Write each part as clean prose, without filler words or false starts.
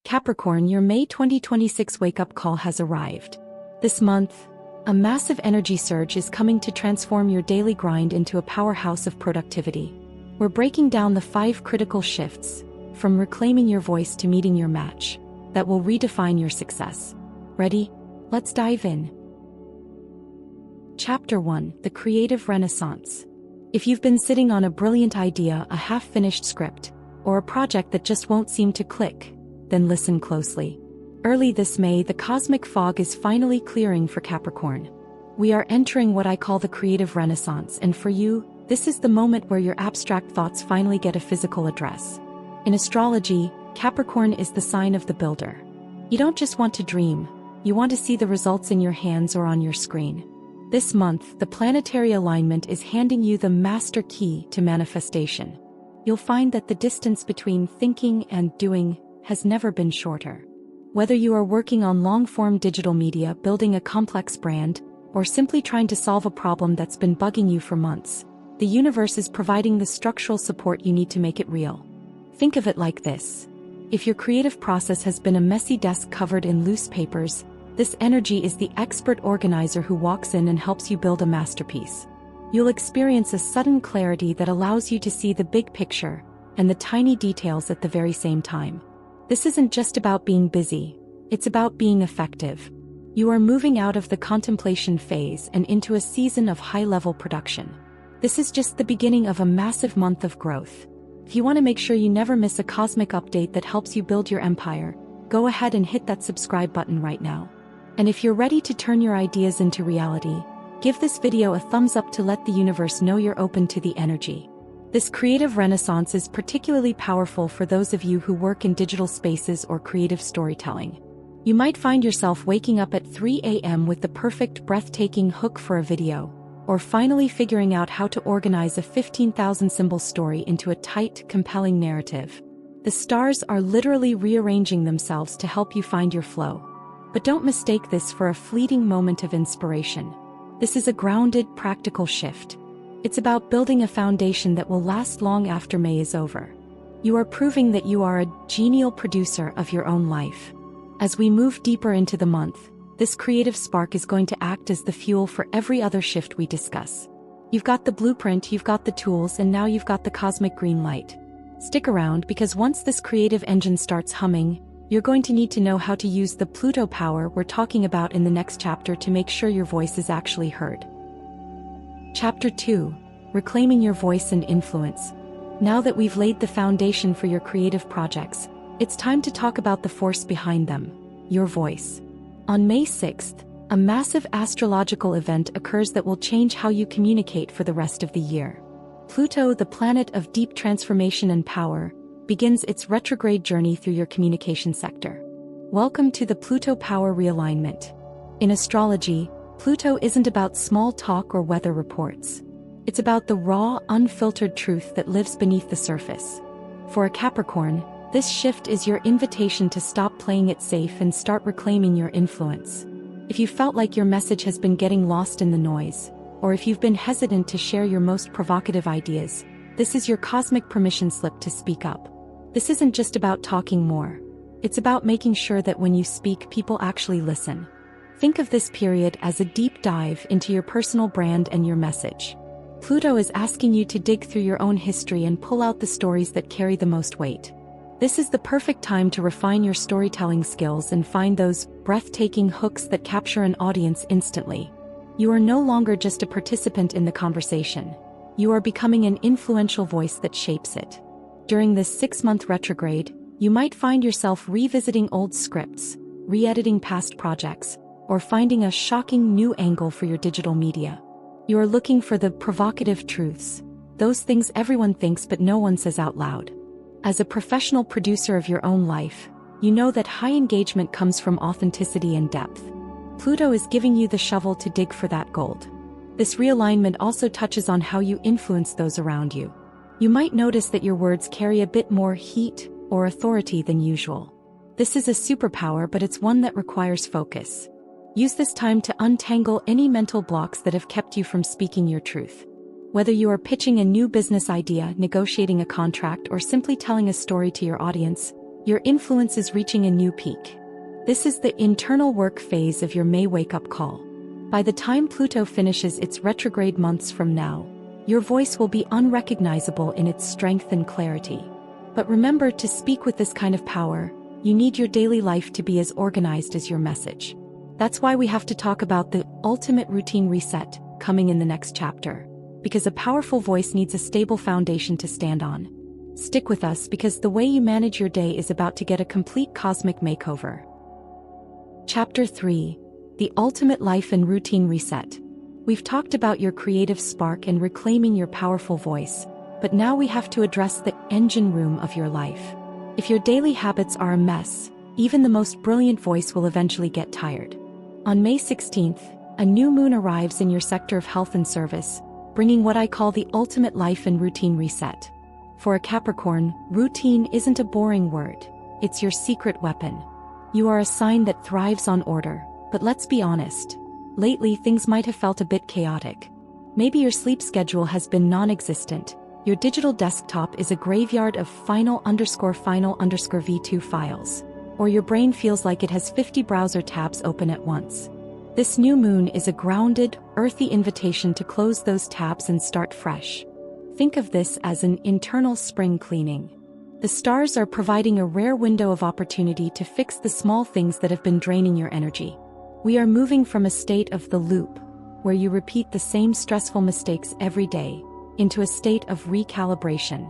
Capricorn, your May 2026 wake-up call has arrived. This month, a massive energy surge is coming to transform your daily grind into a powerhouse of productivity. We're breaking down the 5 critical shifts, from reclaiming your voice to meeting your match, that will redefine your success. Ready? Let's dive in. Chapter 1: The Creative Renaissance. If you've been sitting on a brilliant idea, a half-finished script, or a project that just won't seem to click, then listen closely. Early this May, the cosmic fog is finally clearing for Capricorn. We are entering what I call the creative renaissance, and for you, this is the moment where your abstract thoughts finally get a physical address. In astrology, Capricorn is the sign of the builder. You don't just want to dream, you want to see the results in your hands or on your screen. This month, the planetary alignment is handing you the master key to manifestation. You'll find that the distance between thinking and doing has never been shorter. Whether you are working on long-form digital media, building a complex brand, or simply trying to solve a problem that's been bugging you for months, the universe is providing the structural support you need to make it real. Think of it like this. If your creative process has been a messy desk covered in loose papers, this energy is the expert organizer who walks in and helps you build a masterpiece. You'll experience a sudden clarity that allows you to see the big picture and the tiny details at the very same time. This isn't just about being busy, it's about being effective. You are moving out of the contemplation phase and into a season of high-level production. This is just the beginning of a massive month of growth. If you want to make sure you never miss a cosmic update that helps you build your empire, go ahead and hit that subscribe button right now. And if you're ready to turn your ideas into reality, give this video a thumbs up to let the universe know you're open to the energy. This creative renaissance is particularly powerful for those of you who work in digital spaces or creative storytelling. You might find yourself waking up at 3 a.m. with the perfect breathtaking hook for a video, or finally figuring out how to organize a 15,000-symbol story into a tight, compelling narrative. The stars are literally rearranging themselves to help you find your flow. But don't mistake this for a fleeting moment of inspiration. This is a grounded, practical shift. It's about building a foundation that will last long after May is over. You are proving that you are a genial producer of your own life. As we move deeper into the month, this creative spark is going to act as the fuel for every other shift we discuss. You've got the blueprint, you've got the tools, and now you've got the cosmic green light. Stick around, because once this creative engine starts humming, you're going to need to know how to use the Pluto Power we're talking about in the next chapter to make sure your voice is actually heard. Chapter 2: Reclaiming Your Voice and Influence. Now that we've laid the foundation for your creative projects, it's time to talk about the force behind them, your voice. On May 6th, a massive astrological event occurs that will change how you communicate for the rest of the year. Pluto, the planet of deep transformation and power, begins its retrograde journey through your communication sector. Welcome to the Pluto Power realignment. In astrology, Pluto isn't about small talk or weather reports. It's about the raw, unfiltered truth that lives beneath the surface. For a Capricorn, this shift is your invitation to stop playing it safe and start reclaiming your influence. If you felt like your message has been getting lost in the noise, or if you've been hesitant to share your most provocative ideas, this is your cosmic permission slip to speak up. This isn't just about talking more. It's about making sure that when you speak, people actually listen. Think of this period as a deep dive into your personal brand and your message. Pluto is asking you to dig through your own history and pull out the stories that carry the most weight. This is the perfect time to refine your storytelling skills and find those breathtaking hooks that capture an audience instantly. You are no longer just a participant in the conversation. You are becoming an influential voice that shapes it. During this 6-month retrograde, you might find yourself revisiting old scripts, re-editing past projects, or finding a shocking new angle for your digital media. You are looking for the provocative truths, those things everyone thinks but no one says out loud. As a professional producer of your own life, you know that high engagement comes from authenticity and depth. Pluto is giving you the shovel to dig for that gold. This realignment also touches on how you influence those around you. You might notice that your words carry a bit more heat or authority than usual. This is a superpower, but it's one that requires focus. Use this time to untangle any mental blocks that have kept you from speaking your truth. Whether you are pitching a new business idea, negotiating a contract, or simply telling a story to your audience, Your influence is reaching a new peak. This is the internal work phase of your May wake-up call. By the time Pluto finishes its retrograde months from now, your voice will be unrecognizable in its strength and clarity. But remember, to speak with this kind of power, you need your daily life to be as organized as your message. That's why we have to talk about the ultimate routine reset coming in the next chapter. Because a powerful voice needs a stable foundation to stand on. Stick with us, because the way you manage your day is about to get a complete cosmic makeover. Chapter 3. The Ultimate Life and Routine Reset. We've talked about your creative spark and reclaiming your powerful voice, but now we have to address the engine room of your life. If your daily habits are a mess, even the most brilliant voice will eventually get tired. On May 16th, a new moon arrives in your sector of health and service, bringing what I call the ultimate life and routine reset. For a Capricorn, routine isn't a boring word, it's your secret weapon. You are a sign that thrives on order, but let's be honest. Lately, things might have felt a bit chaotic. Maybe your sleep schedule has been non-existent. Your digital desktop is a graveyard of final_v2 files. Or your brain feels like it has 50 browser tabs open at once. This new moon is a grounded, earthy invitation to close those tabs and start fresh. Think of this as an internal spring cleaning. The stars are providing a rare window of opportunity to fix the small things that have been draining your energy. We are moving from a state of the loop, where you repeat the same stressful mistakes every day, into a state of recalibration.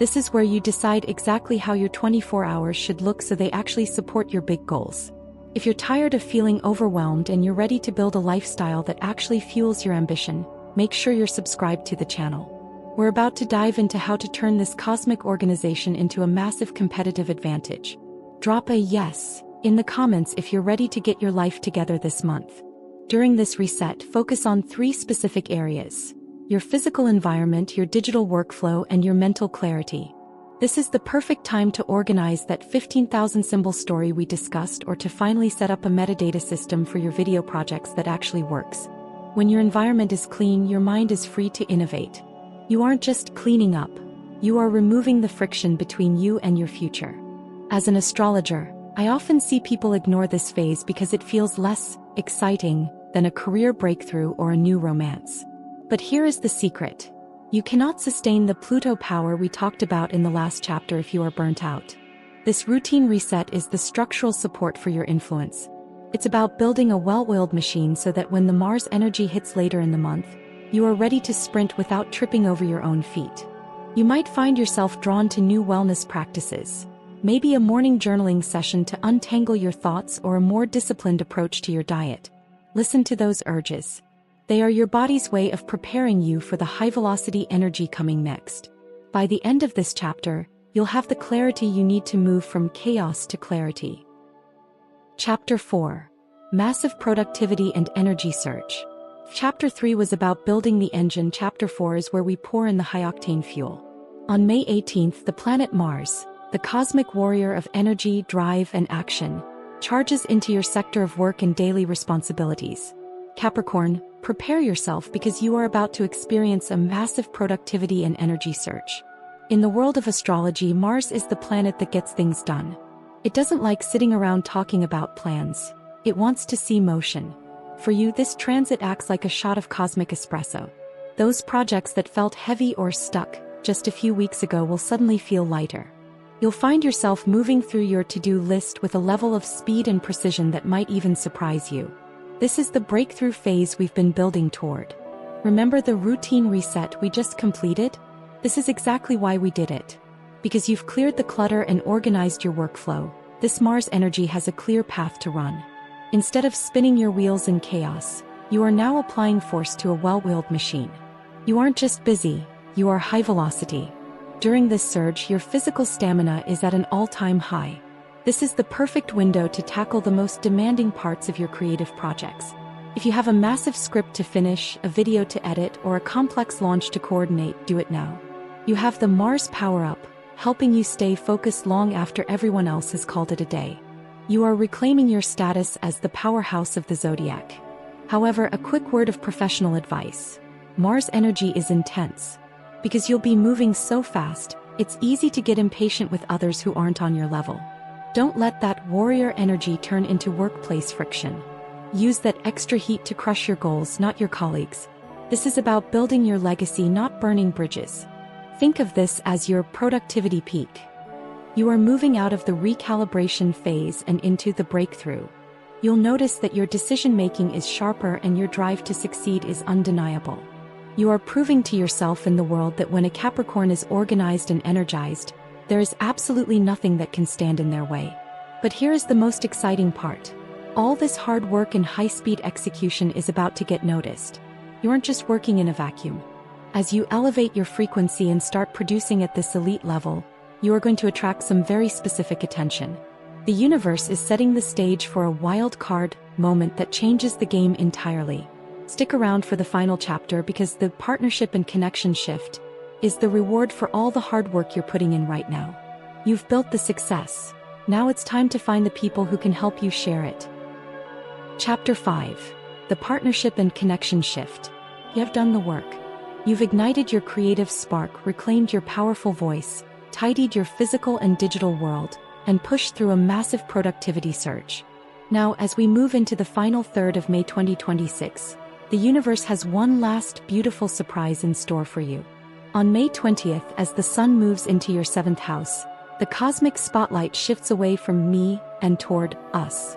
This is where you decide exactly how your 24 hours should look so they actually support your big goals. If you're tired of feeling overwhelmed and you're ready to build a lifestyle that actually fuels your ambition, make sure you're subscribed to the channel. We're about to dive into how to turn this cosmic organization into a massive competitive advantage. Drop a yes in the comments if you're ready to get your life together this month. During this reset, focus on 3 specific areas: your physical environment, your digital workflow, and your mental clarity. This is the perfect time to organize that 15,000 symbol story we discussed, or to finally set up a metadata system for your video projects that actually works. When your environment is clean, your mind is free to innovate. You aren't just cleaning up, you are removing the friction between you and your future. As an astrologer, I often see people ignore this phase because it feels less exciting than a career breakthrough or a new romance. But here is the secret. You cannot sustain the Pluto power we talked about in the last chapter if you are burnt out. This routine reset is the structural support for your influence. It's about building a well-oiled machine so that when the Mars energy hits later in the month, you are ready to sprint without tripping over your own feet. You might find yourself drawn to new wellness practices, maybe a morning journaling session to untangle your thoughts, or a more disciplined approach to your diet. Listen to those urges. They are your body's way of preparing you for the high-velocity energy coming next. By the end of this chapter, you'll have the clarity you need to move from chaos to clarity. Chapter 4. Massive Productivity and Energy Surge. Chapter 3 was about building the engine. Chapter 4 is where we pour in the high-octane fuel. On May 18th, the planet Mars, the cosmic warrior of energy, drive, and action, charges into your sector of work and daily responsibilities. Capricorn, prepare yourself, because you are about to experience a massive productivity and energy surge. In the world of astrology, Mars is the planet that gets things done. It doesn't like sitting around talking about plans. It wants to see motion. For you, this transit acts like a shot of cosmic espresso. Those projects that felt heavy or stuck just a few weeks ago will suddenly feel lighter. You'll find yourself moving through your to-do list with a level of speed and precision that might even surprise you. This is the breakthrough phase we've been building toward. Remember the routine reset we just completed? This is exactly why we did it. Because you've cleared the clutter and organized your workflow, this Mars energy has a clear path to run. Instead of spinning your wheels in chaos, you are now applying force to a well-oiled machine. You aren't just busy, you are high velocity. During this surge, your physical stamina is at an all-time high. This is the perfect window to tackle the most demanding parts of your creative projects. If you have a massive script to finish, a video to edit, or a complex launch to coordinate, do it now. You have the Mars power-up, helping you stay focused long after everyone else has called it a day. You are reclaiming your status as the powerhouse of the zodiac. However, a quick word of professional advice. Mars energy is intense. Because you'll be moving so fast, it's easy to get impatient with others who aren't on your level. Don't let that warrior energy turn into workplace friction. Use that extra heat to crush your goals, not your colleagues. This is about building your legacy, not burning bridges. Think of this as your productivity peak. You are moving out of the recalibration phase and into the breakthrough. You'll notice that your decision-making is sharper and your drive to succeed is undeniable. You are proving to yourself and the world that when a Capricorn is organized and energized, there is absolutely nothing that can stand in their way. But here is the most exciting part. All this hard work and high-speed execution is about to get noticed. You aren't just working in a vacuum. As you elevate your frequency and start producing at this elite level, you are going to attract some very specific attention. The universe is setting the stage for a wild card moment that changes the game entirely. Stick around for the final chapter because the partnership and connection shift is the reward for all the hard work you're putting in right now. You've built the success. Now it's time to find the people who can help you share it. Chapter 5. The Partnership and Connection Shift. You have done the work. You've ignited your creative spark, reclaimed your powerful voice, tidied your physical and digital world, and pushed through a massive productivity surge. Now, as we move into the final third of May 2026, the universe has one last beautiful surprise in store for you. On May 20th, as the sun moves into your 7th house, the cosmic spotlight shifts away from me and toward us.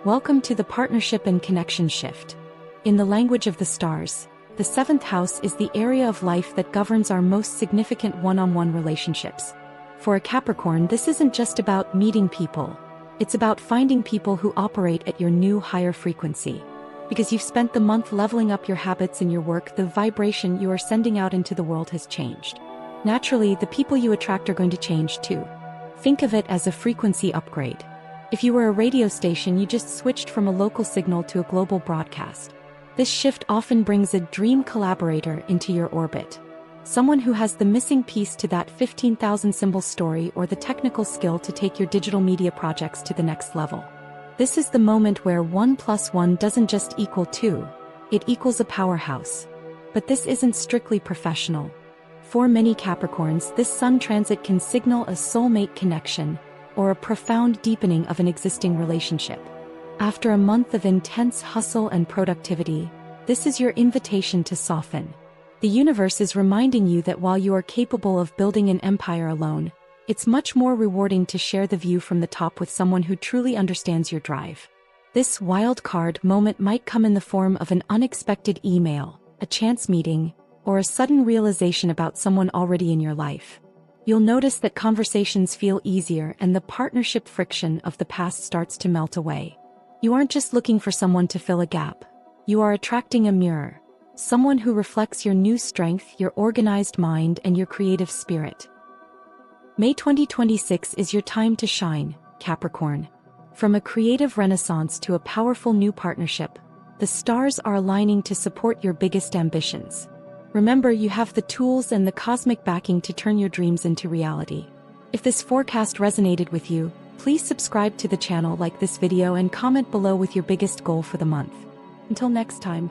Welcome to the Partnership and Connection Shift. In the language of the stars, the 7th house is the area of life that governs our most significant one-on-one relationships. For a Capricorn, this isn't just about meeting people. It's about finding people who operate at your new higher frequency. Because you've spent the month leveling up your habits and your work, the vibration you are sending out into the world has changed. Naturally, the people you attract are going to change too. Think of it as a frequency upgrade. If you were a radio station, you just switched from a local signal to a global broadcast. This shift often brings a dream collaborator into your orbit. Someone who has the missing piece to that 15,000 symbol story or the technical skill to take your digital media projects to the next level. This is the moment where 1 + 1 doesn't just equal 2, it equals a powerhouse. But this isn't strictly professional. For many Capricorns, this sun transit can signal a soulmate connection or a profound deepening of an existing relationship. After a month of intense hustle and productivity, this is your invitation to soften. The universe is reminding you that while you are capable of building an empire alone, it's much more rewarding to share the view from the top with someone who truly understands your drive. This wild card moment might come in the form of an unexpected email, a chance meeting, or a sudden realization about someone already in your life. You'll notice that conversations feel easier and the partnership friction of the past starts to melt away. You aren't just looking for someone to fill a gap. You are attracting a mirror. Someone who reflects your new strength, your organized mind, and your creative spirit. May 2026 is your time to shine, Capricorn. From a creative renaissance to a powerful new partnership, the stars are aligning to support your biggest ambitions. Remember, you have the tools and the cosmic backing to turn your dreams into reality. If this forecast resonated with you, please subscribe to the channel, like this video, and comment below with your biggest goal for the month. Until next time.